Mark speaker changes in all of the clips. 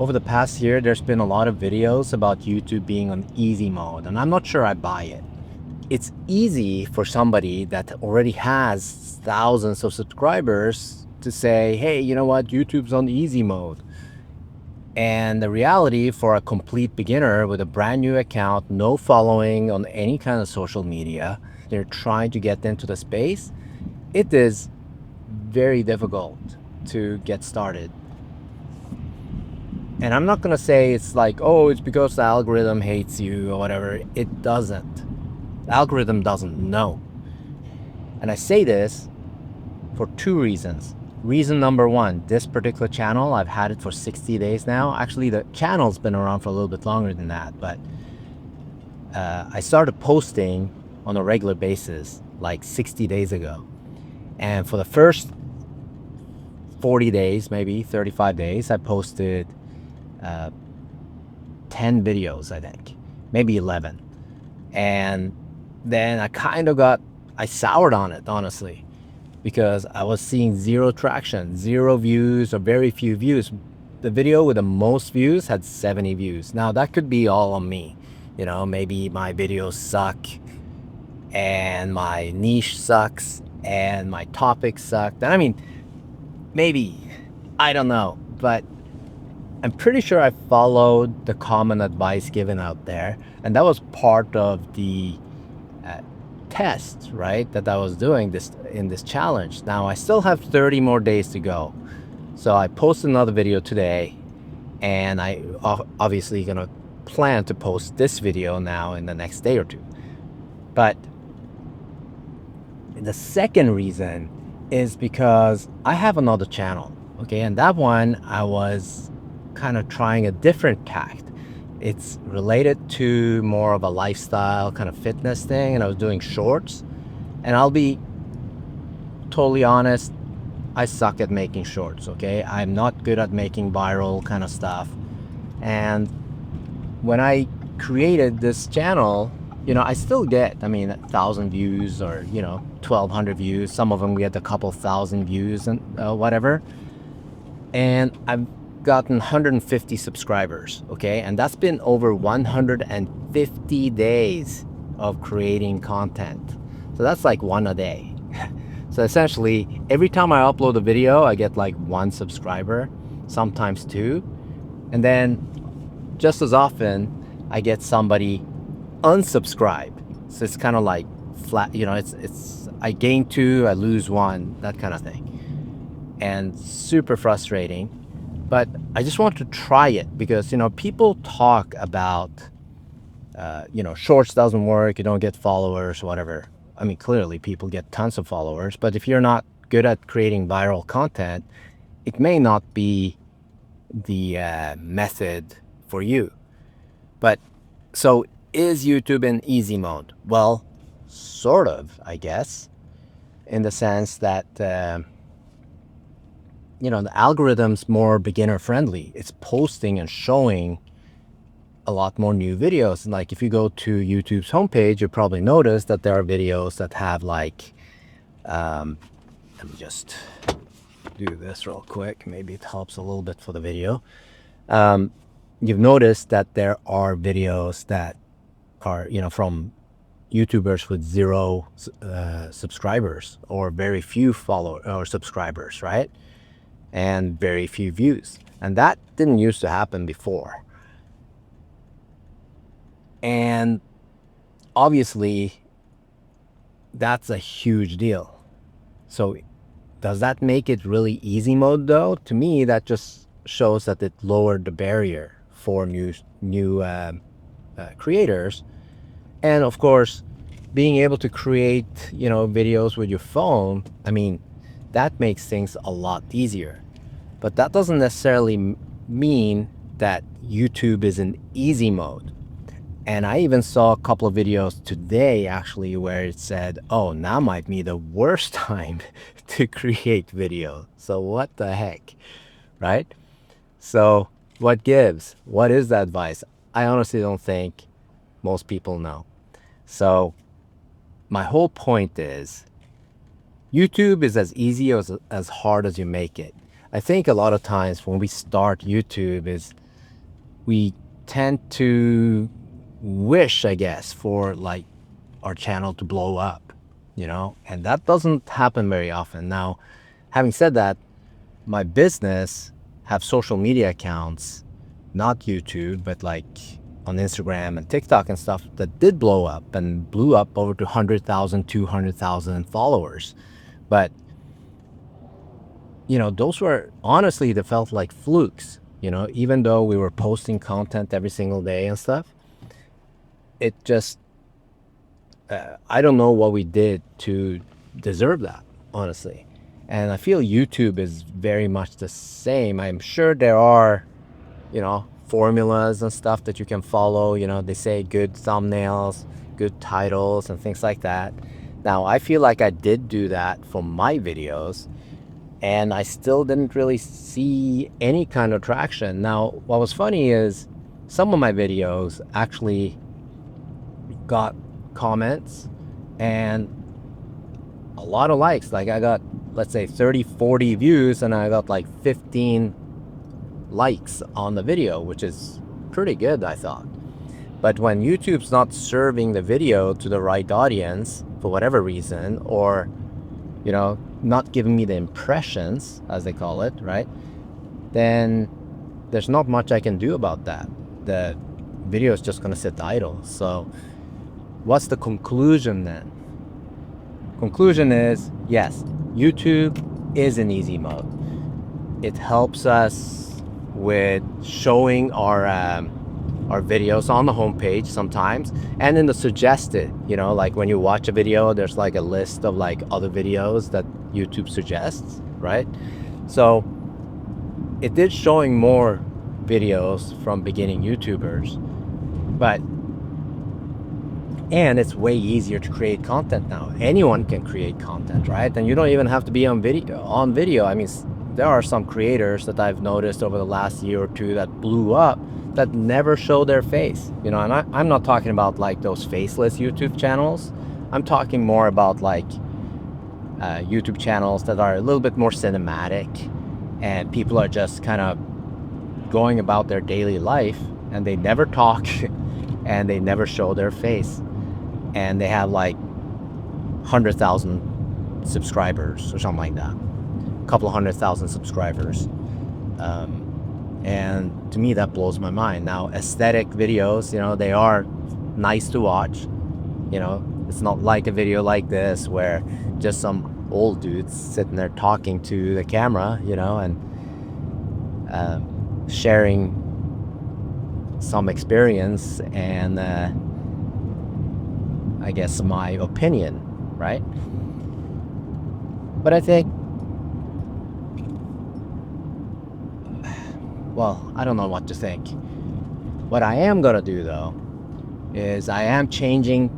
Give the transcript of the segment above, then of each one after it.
Speaker 1: over the past year, there's been a lot of videos about YouTube being on easy mode, and I'm not sure I buy it. It's easy for somebody that already has thousands of subscribers to say, hey, you know what, YouTube's on easy mode. And the reality for a complete beginner with a brand new account, no following on any kind of social media, they're trying to get into the space, it is very difficult to get started. And I'm not going to say it's like, oh, it's because the algorithm hates you or whatever. It doesn't. The algorithm doesn't know. And I say this for two reasons. Reason number one, this particular channel, I've had it for 60 days now. Actually, the channel's been around for a little bit longer than that, but I started posting on a regular basis like 60 days ago. And for the first 40 days, maybe 35 days, I posted 10 videos, I think, maybe 11. And then I soured on it, honestly, because I was seeing zero traction, zero views or very few views. The video with the most views had 70 views. Now that could be all on me. You know, maybe my videos suck and my niche sucks and my topics suck. I mean, maybe, I don't know, but I'm pretty sure I followed the common advice given out there, and that was part of the test, right, that I was doing in this challenge. Now I still have 30 more days to go, so I posted another video today, and I obviously gonna plan to post this video now in the next day or two. But the second reason is because I have another channel, okay, and that one I was kind of trying a different tact. It's related to more of a lifestyle kind of fitness thing, and I was doing shorts. And I'll be totally honest, I suck at making shorts, okay? I'm not good at making viral kind of stuff. And when I created this channel, you know, I still get, I mean, 1,000 views or, you know, 1,200 views. Some of them get a couple thousand views and whatever. And I've gotten 150 subscribers, okay? And that's been over 150 days of creating content. So that's like one a day. So essentially, every time I upload a video, I get like one subscriber, sometimes two. And then just as often, I get somebody unsubscribe. So it's kind of like flat, you know, it's I gain two, I lose one, that kind of thing. And super frustrating. But I just want to try it because, you know, people talk about, you know, shorts doesn't work, you don't get followers, whatever. I mean, clearly people get tons of followers, but if you're not good at creating viral content, it may not be the method for you. But so is YouTube in easy mode? Well, sort of, I guess, in the sense that, you know, the algorithm's more beginner friendly. It's posting and showing a lot more new videos. And like if you go to YouTube's homepage, you'll probably notice that there are videos that have like, let me just do this real quick. Maybe it helps a little bit for the video. You've noticed that there are videos that are, you know, from YouTubers with zero subscribers or very few followers or subscribers, right? And very few views. And that didn't used to happen before. And obviously, that's a huge deal. So does that make it really easy mode though? To me, that just shows that it lowered the barrier for new creators. And of course, being able to create, you know, videos with your phone, I mean, that makes things a lot easier. But that doesn't necessarily mean that YouTube is in easy mode. And I even saw a couple of videos today actually where it said, oh, now might be the worst time to create video. So what the heck, right? So what gives? What is the advice? I honestly don't think most people know. So my whole point is YouTube is as easy as hard as you make it. I think a lot of times when we start YouTube is we tend to wish, I guess, for like our channel to blow up, and that doesn't happen very often. Now, having said that, my business have social media accounts, not YouTube, but like on Instagram and TikTok and stuff that did blow up and blew up over to 100,000, 200,000 followers. But, those were honestly, they felt like flukes, even though we were posting content every single day and stuff. It just, I don't know what we did to deserve that, honestly. And I feel YouTube is very much the same. I'm sure there are, formulas and stuff that you can follow. They say good thumbnails, good titles, and things like that. Now, I feel like I did do that for my videos, and I still didn't really see any kind of traction. Now, what was funny is some of my videos actually got comments and a lot of likes. Like I got, let's say 30, 40 views, and I got like 15 likes on the video, which is pretty good, I thought. But when YouTube's not serving the video to the right audience for whatever reason, or, not giving me the impressions, as they call it, right? Then there's not much I can do about that. The video is just going to sit idle. So what's the conclusion then? Conclusion is, yes, YouTube is an easy mode. It helps us with showing our videos on the homepage sometimes, and in the suggested, like when you watch a video, there's like a list of like other videos that YouTube suggests, right? So it did showing more videos from beginning YouTubers, and it's way easier to create content now. Anyone can create content, right? And you don't even have to be on video. I mean, there are some creators that I've noticed over the last year or two that blew up that never show their face, and I'm not talking about like those faceless YouTube channels. I'm talking more about like YouTube channels that are a little bit more cinematic, and people are just kind of going about their daily life, and they never talk and they never show their face, and they have like 100,000 subscribers or something like that, a couple of 100,000 subscribers. And to me, that blows my mind. Now, aesthetic videos, they are nice to watch. It's not like a video like this where just some old dudes sitting there talking to the camera, and sharing some experience and I guess my opinion, right? But I think, well, I don't know what to think. What I am gonna do though is I am changing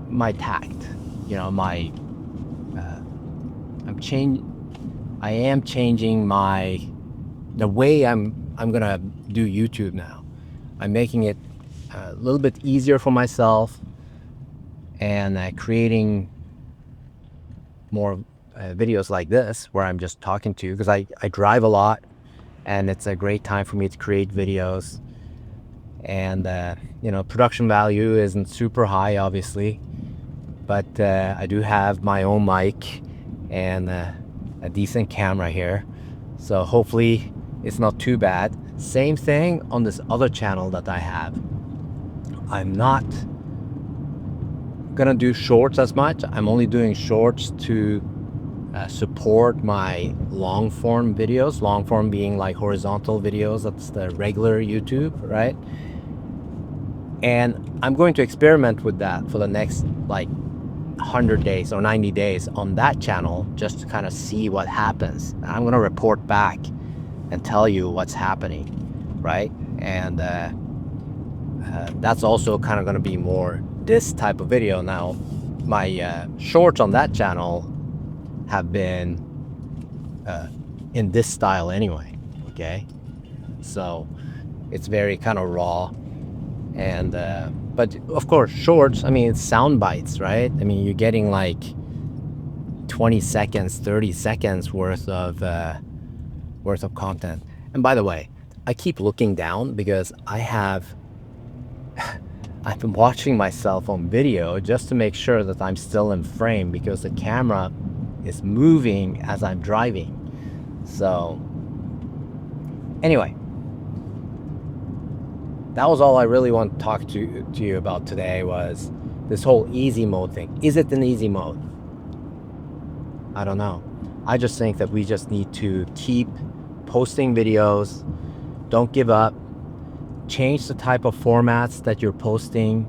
Speaker 1: my tact. I am changing the way I'm gonna do YouTube now. I'm making it a little bit easier for myself, and creating more videos like this where I'm just talking to you, because I drive a lot, and it's a great time for me to create videos. And production value isn't super high, obviously, but I do have my own mic and a decent camera here, so hopefully it's not too bad. Same thing on this other channel that I have. I'm not gonna do shorts as much. I'm only doing shorts to support my long form videos, long form being like horizontal videos. That's the regular YouTube, right? And I'm going to experiment with that for the next like 100 days or 90 days on that channel, just to kind of see what happens. I'm going to report back and tell you what's happening, right? And that's also kind of going to be more this type of video. Now, my shorts on that channel have been in this style anyway, okay? So it's very kind of raw. And but of course, shorts, I mean, it's sound bites, right? I mean, you're getting like 20 seconds, 30 seconds worth of content. And by the way, I keep looking down because I've been watching myself on video just to make sure that I'm still in frame because the camera is moving as I'm driving. So anyway, that was all I really want to talk to you about today, was this whole easy mode thing. Is it an easy mode? I don't know. I just think that we just need to keep posting videos. Don't give up. Change the type of formats that you're posting.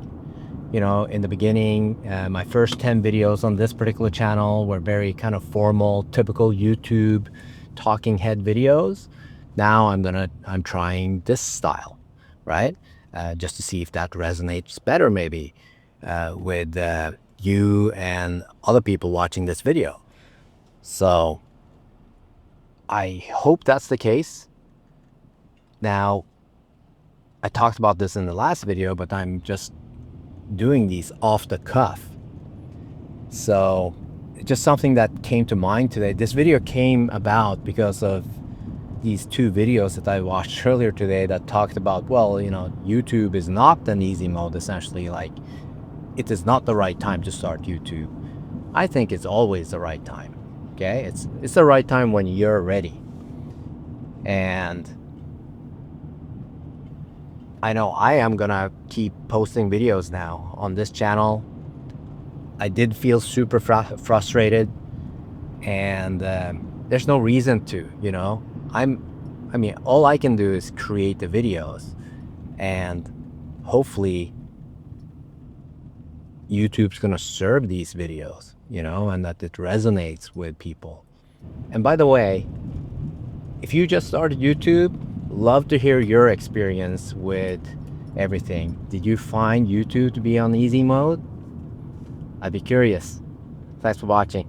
Speaker 1: You know, in the beginning, my first 10 videos on this particular channel were very kind of formal, typical YouTube talking head videos. Now I'm trying this style, right? Just to see if that resonates better maybe with you and other people watching this video. So I hope that's the case. Now, I talked about this in the last video, but I'm just doing these off the cuff. So just something that came to mind today. This video came about because of these two videos that I watched earlier today that talked about, well, you know, YouTube is not an easy mode, essentially. Like, it is not the right time to start YouTube. I think it's always the right time. Okay, it's the right time when you're ready. And I know I am gonna keep posting videos now on this channel. I did feel super frustrated, and there's no reason to, you know. I mean, all I can do is create the videos, and hopefully YouTube's gonna serve these videos, you know, and that it resonates with people. And by the way, if you just started YouTube, love to hear your experience with everything. Did you find YouTube to be on easy mode? I'd be curious. Thanks for watching.